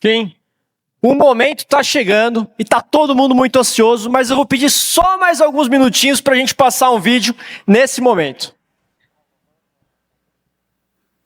Kim, o momento tá chegando e tá todo mundo muito ansioso, mas eu vou pedir só mais alguns minutinhos pra gente passar um vídeo nesse momento.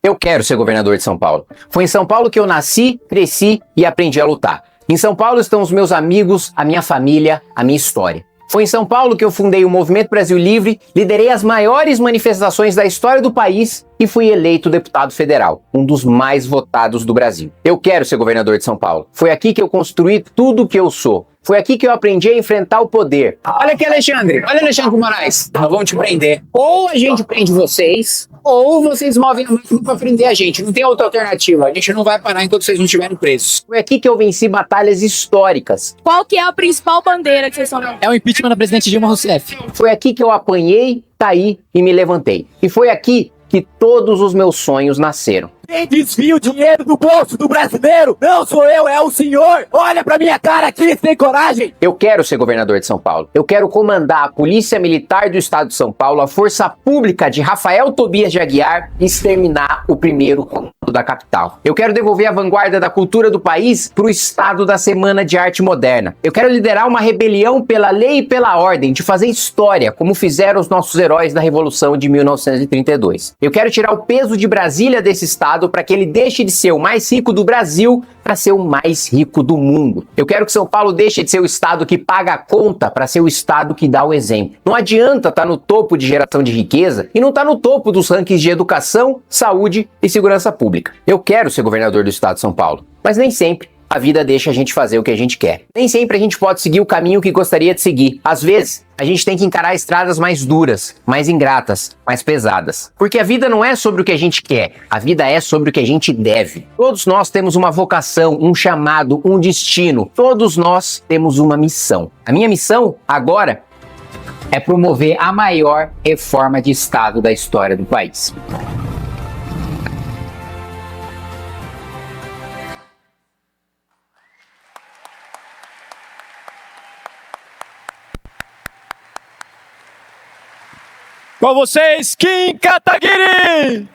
Eu quero ser governador de São Paulo. Foi em São Paulo que eu nasci, cresci e aprendi a lutar. Em São Paulo estão os meus amigos, a minha família, a minha história. Foi em São Paulo que eu fundei o Movimento Brasil Livre, liderei as maiores manifestações da história do país e fui eleito deputado federal, um dos mais votados do Brasil. Eu quero ser governador de São Paulo. Foi aqui que eu construí tudo o que eu sou. Foi aqui que eu aprendi a enfrentar o poder. Olha aqui, Alexandre. Olha, Alexandre Moraes. Nós vamos te prender. Ou a gente prende vocês, ou vocês movem a máquina pra prender a gente. Não tem outra alternativa. A gente não vai parar enquanto vocês não estiverem presos. Foi aqui que eu venci batalhas históricas. Qual que é a principal bandeira que vocês estão vendo? É o impeachment da presidente Dilma Rousseff. Foi aqui que eu apanhei, caí e me levantei. E foi aqui que todos os meus sonhos nasceram. Quem desvia o dinheiro do bolso do brasileiro não sou eu, é o senhor. Olha pra minha cara aqui, você tem coragem? Eu quero ser governador de São Paulo. Eu quero comandar a Polícia Militar do Estado de São Paulo, a Força Pública de Rafael Tobias de Aguiar e exterminar o primeiro comando da capital. Eu quero devolver a vanguarda da cultura do país pro estado da Semana de Arte Moderna. Eu quero liderar uma rebelião pela lei e pela ordem, de fazer história, como fizeram os nossos heróis da Revolução de 1932. Eu quero tirar o peso de Brasília desse estado para que ele deixe de ser o mais rico do Brasil para ser o mais rico do mundo. Eu quero que São Paulo deixe de ser o estado que paga a conta para ser o estado que dá o exemplo. Não adianta estar no topo de geração de riqueza e não estar no topo dos rankings de educação, saúde e segurança pública. Eu quero ser governador do estado de São Paulo, mas nem sempre a vida deixa a gente fazer o que a gente quer. Nem sempre a gente pode seguir o caminho que gostaria de seguir. Às vezes, a gente tem que encarar estradas mais duras, mais ingratas, mais pesadas. Porque a vida não é sobre o que a gente quer, a vida é sobre o que a gente deve. Todos nós temos uma vocação, um chamado, um destino. Todos nós temos uma missão. A minha missão, agora, é promover a maior reforma de Estado da história do país. Com vocês, Kim Kataguiri!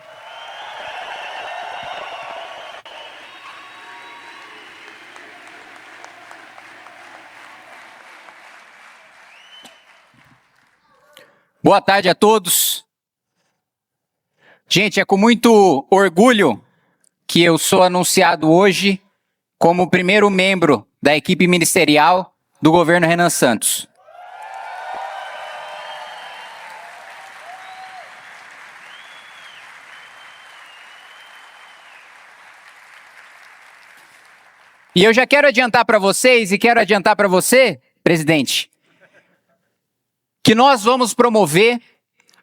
Boa tarde a todos. Gente, é com muito orgulho que eu sou anunciado hoje como o primeiro membro da equipe ministerial do governo Renan Santos. E eu já quero adiantar para vocês e quero adiantar para você, presidente, que nós vamos promover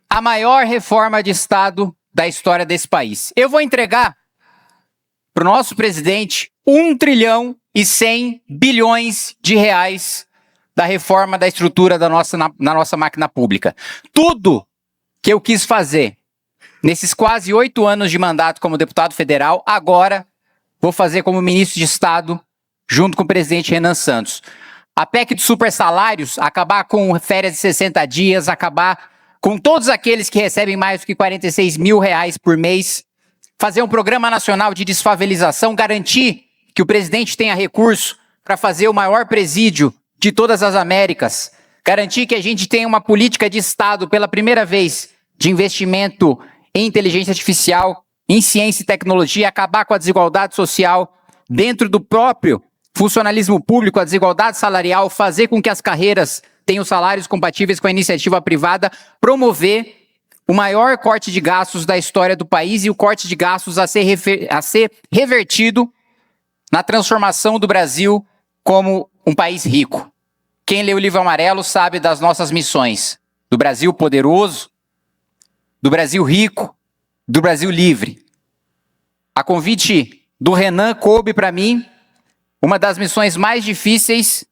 a maior reforma de Estado da história desse país. Eu vou entregar para o nosso presidente 1 trilhão e 100 bilhões de reais da reforma da estrutura da na nossa máquina pública. Tudo que eu quis fazer nesses quase 8 anos de mandato como deputado federal, agora vou fazer como ministro de Estado, junto com o presidente Renan Santos. A PEC dos supersalários, acabar com férias de 60 dias, acabar com todos aqueles que recebem mais do que 46 mil reais por mês, fazer um programa nacional de desfavelização, garantir que o presidente tenha recurso para fazer o maior presídio de todas as Américas, garantir que a gente tenha uma política de Estado pela primeira vez de investimento em inteligência artificial, em ciência e tecnologia, acabar com a desigualdade social dentro do próprio funcionalismo público, a desigualdade salarial, fazer com que as carreiras tenham salários compatíveis com a iniciativa privada, promover o maior corte de gastos da história do país e o corte de gastos a ser revertido na transformação do Brasil como um país rico. Quem lê o Livro Amarelo sabe das nossas missões, do Brasil poderoso, do Brasil rico, do Brasil livre. A convite do Renan coube para mim uma das missões mais difíceis,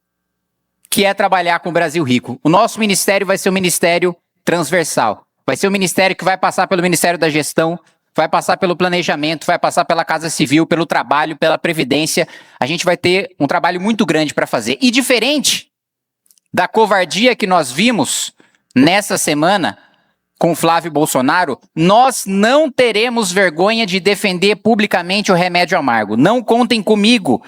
que é trabalhar com o Brasil rico. O nosso ministério vai ser um ministério transversal. Vai ser um ministério que vai passar pelo Ministério da Gestão, vai passar pelo planejamento, vai passar pela Casa Civil, pelo trabalho, pela Previdência. A gente vai ter um trabalho muito grande para fazer. E diferente da covardia que nós vimos nessa semana com Flávio Bolsonaro, nós não teremos vergonha de defender publicamente o remédio amargo. Não contem comigo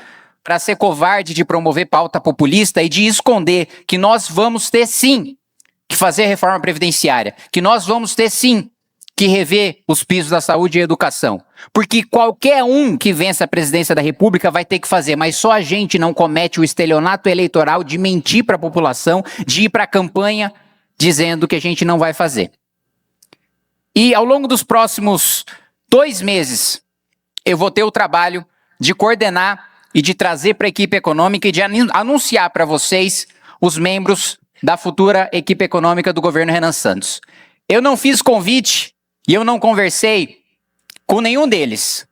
para ser covarde de promover pauta populista e de esconder que nós vamos ter sim que fazer reforma previdenciária, que nós vamos ter sim que rever os pisos da saúde e educação. Porque qualquer um que vença a presidência da República vai ter que fazer, mas só a gente não comete o estelionato eleitoral de mentir para a população, de ir para a campanha dizendo que a gente não vai fazer. E ao longo dos próximos 2 meses, eu vou ter o trabalho de coordenar e de trazer para a equipe econômica e de anunciar para vocês os membros da futura equipe econômica do governo Renan Santos. Eu não fiz convite e eu não conversei com nenhum deles.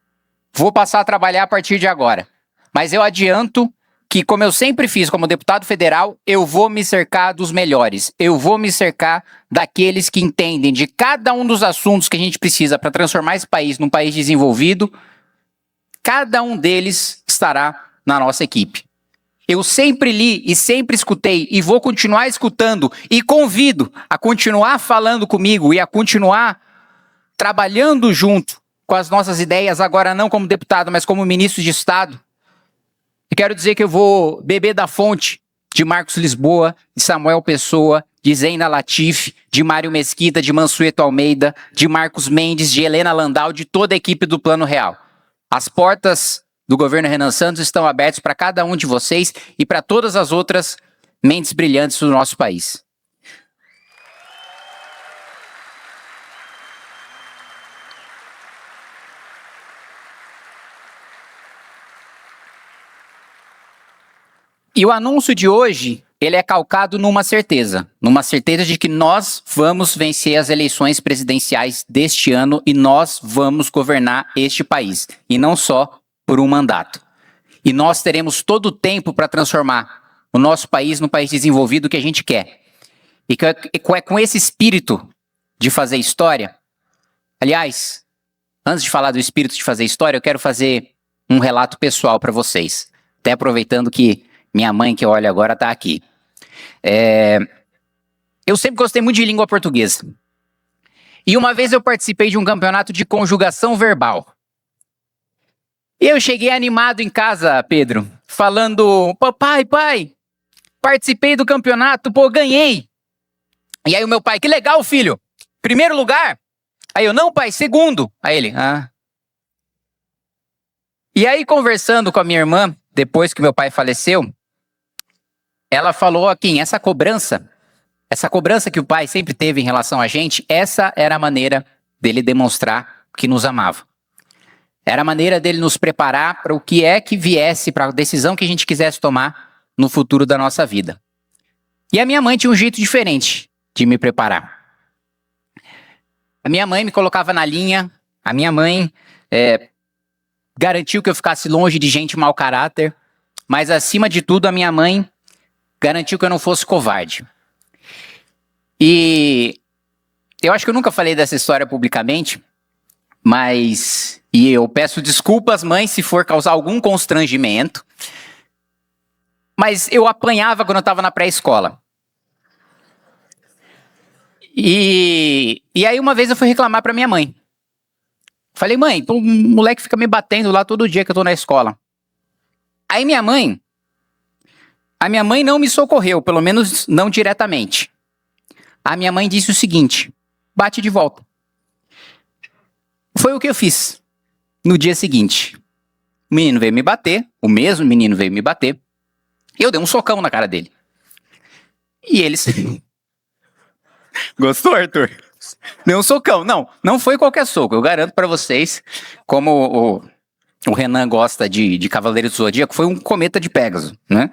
Vou passar a trabalhar a partir de agora. Mas eu adianto que, como eu sempre fiz como deputado federal, eu vou me cercar dos melhores. Eu vou me cercar daqueles que entendem de cada um dos assuntos que a gente precisa para transformar esse país num país desenvolvido. Cada um deles estará na nossa equipe. Eu sempre li e sempre escutei e vou continuar escutando e convido a continuar falando comigo e a continuar trabalhando junto com as nossas ideias, agora não como deputado, mas como ministro de Estado. E quero dizer que eu vou beber da fonte de Marcos Lisboa, de Samuel Pessoa, de Zeina Latif, de Mário Mesquita, de Mansueto Almeida, de Marcos Mendes, de Helena Landau, de toda a equipe do Plano Real. As portas do governo Renan Santos estão abertas para cada um de vocês e para todas as outras mentes brilhantes do nosso país. E o anúncio de hoje, ele é calcado numa certeza de que nós vamos vencer as eleições presidenciais deste ano e nós vamos governar este país, e não só por um mandato. E nós teremos todo o tempo para transformar o nosso país no país desenvolvido que a gente quer. E com esse espírito de fazer história, aliás, antes de falar do espírito de fazer história, eu quero fazer um relato pessoal para vocês, até aproveitando que minha mãe, que olha agora, está aqui. Eu sempre gostei muito de língua portuguesa. E uma vez eu participei de um campeonato de conjugação verbal. E eu cheguei animado em casa, Pedro, falando: pai, participei do campeonato, ganhei. E aí o meu pai: que legal, filho, primeiro lugar? Aí eu: não, pai, segundo. Aí ele: E aí, conversando com a minha irmã, depois que meu pai faleceu, ela falou aqui, essa cobrança que o pai sempre teve em relação a gente, essa era a maneira dele demonstrar que nos amava. Era a maneira dele nos preparar para o que é que viesse, para a decisão que a gente quisesse tomar no futuro da nossa vida. E a minha mãe tinha um jeito diferente de me preparar. A minha mãe me colocava na linha, a minha mãe garantiu que eu ficasse longe de gente mau caráter, mas acima de tudo a minha mãe garantiu que eu não fosse covarde. E eu acho que eu nunca falei dessa história publicamente, mas eu peço desculpas, mãe, se for causar algum constrangimento, mas eu apanhava quando eu estava na pré-escola. E aí uma vez eu fui reclamar para minha mãe. Falei: mãe, o moleque fica me batendo lá todo dia que eu tô na escola. Aí a minha mãe não me socorreu, pelo menos não diretamente. A minha mãe disse o seguinte: bate de volta. Foi o que eu fiz. No dia seguinte, o menino veio me bater, o mesmo menino veio me bater, eu dei um socão na cara dele. E eles... Gostou, Arthur? Deu um socão. Não foi qualquer soco, eu garanto pra vocês, como o Renan gosta de Cavaleiro do Zodíaco, foi um cometa de Pégaso, né?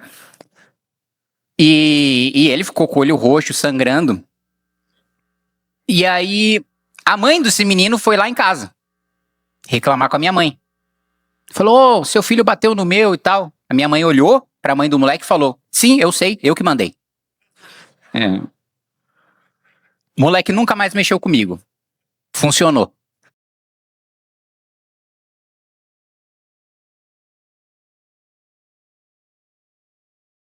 E ele ficou com o olho roxo, sangrando. E aí, a mãe desse menino foi lá em casa reclamar com a minha mãe. Falou: seu filho bateu no meu e tal. A minha mãe olhou pra mãe do moleque e falou: sim, eu sei, eu que mandei. O moleque nunca mais mexeu comigo. Funcionou.